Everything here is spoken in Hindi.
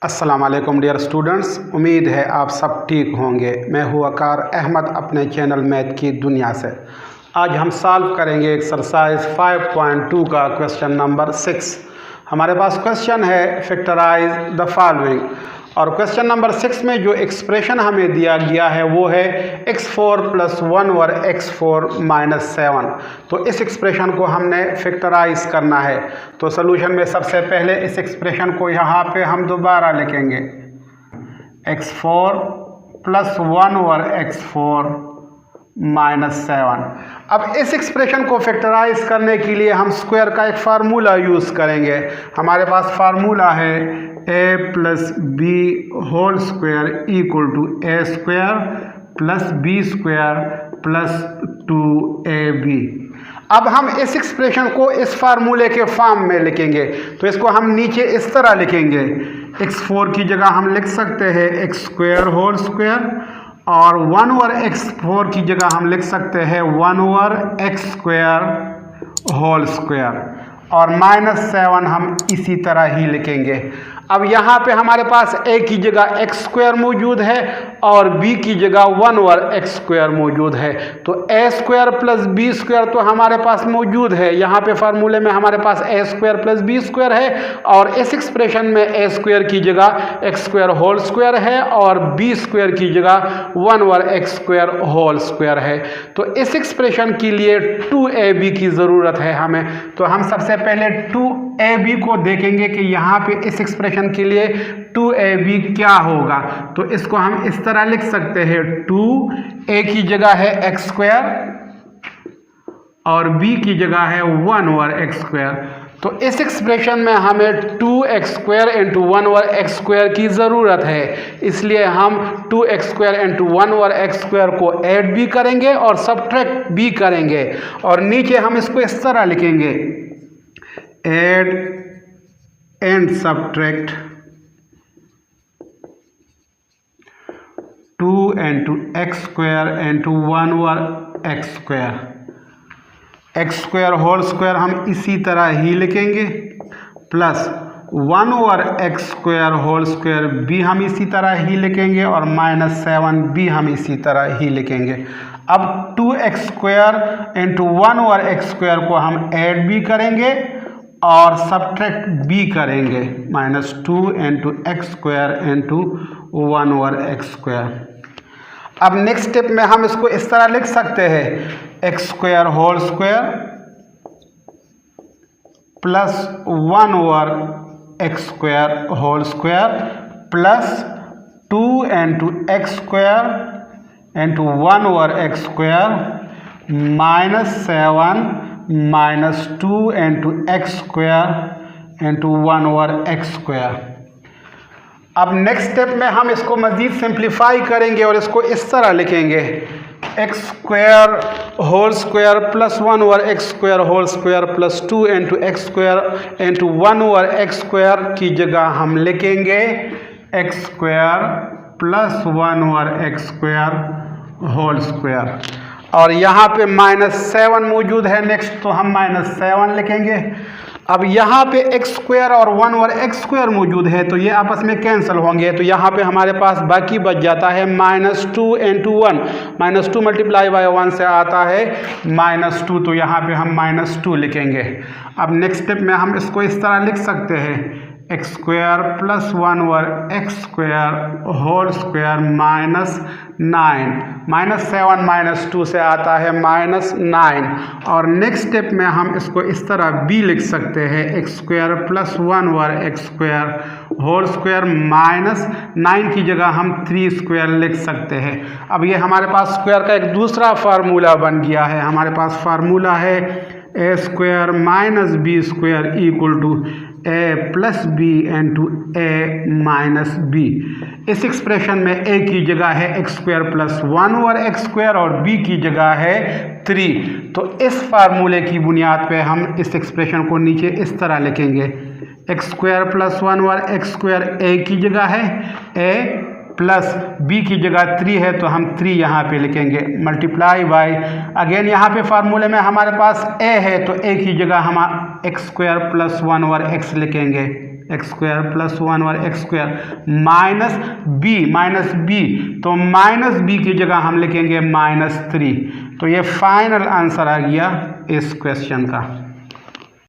अस्सलाम वालेकुम डियर स्टूडेंट्स, उम्मीद है आप सब ठीक होंगे। मैं हूँ वकार अहमद अपने चैनल मैथ की दुनिया से। आज हम सॉल्व करेंगे एक्सरसाइज 5.2 का क्वेश्चन नंबर 6। हमारे पास क्वेश्चन है फैक्टराइज द फॉलोइंग, और क्वेश्चन नंबर 6 में जो एक्सप्रेशन हमें दिया गया है वो है x4 + 1 और x4 - 7। तो इस एक्सप्रेशन को हमने फैक्टराइज करना है। तो सोल्यूशन में सबसे पहले इस एक्सप्रेशन को यहाँ पे हम दोबारा लिखेंगे, x4 + 1 और x4 - 7। अब इस एक्सप्रेशन को फैक्टराइज करने के लिए हम स्क्वायर का एक फार्मूला यूज़ करेंगे। हमारे पास फार्मूला है a + b whole square = a² + b² + 2ab। अब हम इस एक्सप्रेशन को इस फार्मूले के फॉर्म में लिखेंगे। तो इसको हम नीचे इस तरह लिखेंगे, x4 की जगह हम लिख सकते हैं x² होल स्क्वायर, और 1 और x4 की जगह हम लिख सकते हैं 1 और x² होल स्क्वायर, और -7 हम इसी तरह ही लिखेंगे। अब यहाँ पे हमारे पास a की जगह x² मौजूद है और b की जगह 1 और x² मौजूद है। तो a² + b² तो हमारे पास मौजूद है। यहाँ पे फार्मूले में हमारे पास a² + b² है, और इस एक्सप्रेशन में a² की जगह x² होल स्क्वायर है और b² की जगह 1 और x² होल स्क्वायर है। तो इस एक्सप्रेशन के लिए 2ab की ज़रूरत है हमें। तो हम सबसे पहले 2ab को देखेंगे कि यहाँ पे इस एक्सप्रेशन के लिए 2ab क्या होगा। तो इसको हम इस तरह लिख सकते हैं, 2a की जगह है x² और b की जगह है 1 और x²। तो इस एक्सप्रेशन में हमें 2x² × 1 और x² की ज़रूरत है, इसलिए हम 2x² × 1 और x² को ऐड भी करेंगे और सब्ट्रैक्ट भी करेंगे। और नीचे हम इसको इस तरह लिखेंगे, ऐड एंड सब्ट्रैक्ट 2 × x² × 1 और x²। x² होल स्क्वायर हम इसी तरह ही लिखेंगे, प्लस 1 और x² होल स्क्वायर भी हम इसी तरह ही लिखेंगे, और -7 भी हम इसी तरह ही लिखेंगे। अब 2x² × 1 और x² को हम ऐड भी करेंगे और सब्ट्रैक्ट भी करेंगे, -2 × x² × 1 और x²। अब नेक्स्ट स्टेप में हम इसको इस तरह लिख सकते हैं, x² होल स्क्वायर प्लस 1 और x² whole square plus 2 × x² × 1 और x² -7 -2 × x² × 1 और x²। अब नेक्स्ट स्टेप में हम इसको मज़ीद सिंप्लीफाई करेंगे और इसको इस तरह लिखेंगे, x² होल स्क्वायर प्लस 1 और x² whole square plus 2 × x² × 1 और x² की जगह हम लिखेंगे x² + 1 और x² होल स्क्वायर, और यहाँ पे -7 मौजूद है नेक्स्ट, तो हम -7 लिखेंगे। अब यहाँ पे x² और 1 और x² मौजूद है, तो ये आपस में कैंसिल होंगे। तो यहाँ पे हमारे पास बाकी बच जाता है -2 × 1, -2 × 1 से आता है -2, तो यहाँ पे हम -2 लिखेंगे। अब नेक्स्ट स्टेप में हम इसको इस तरह लिख सकते हैं, x² + 1 और x² होल स्क्वायर -9, -7 -2 से आता है -9। और नेक्स्ट स्टेप में हम इसको इस तरह भी लिख सकते हैं, x² + 1 और x² होल स्क्वायर -9 की जगह हम 3² लिख सकते हैं। अब ये हमारे पास स्क्वायर का एक दूसरा फार्मूला बन गया है। हमारे पास फार्मूला है a² - b² = a + b × a - b। इस एक्सप्रेशन में a की जगह है x² + 1 और x² और b की जगह है 3। तो इस फार्मूले की बुनियाद पे हम इस एक्सप्रेशन को नीचे इस तरह लिखेंगे, x² + 1 और x² a की जगह है a प्लस b की जगह 3 है, तो हम 3 यहाँ पे लिखेंगे, मल्टीप्लाई बाय, अगेन यहाँ पे फार्मूले में हमारे पास a है, तो a की जगह हम x² + 1 और x लिखेंगे, एक्स स्क्वायर प्लस 1 और एक्स स्क्वायर माइनस बी, तो माइनस बी की जगह हम लिखेंगे -3। तो ये फाइनल आंसर आ गया इस क्वेश्चन का।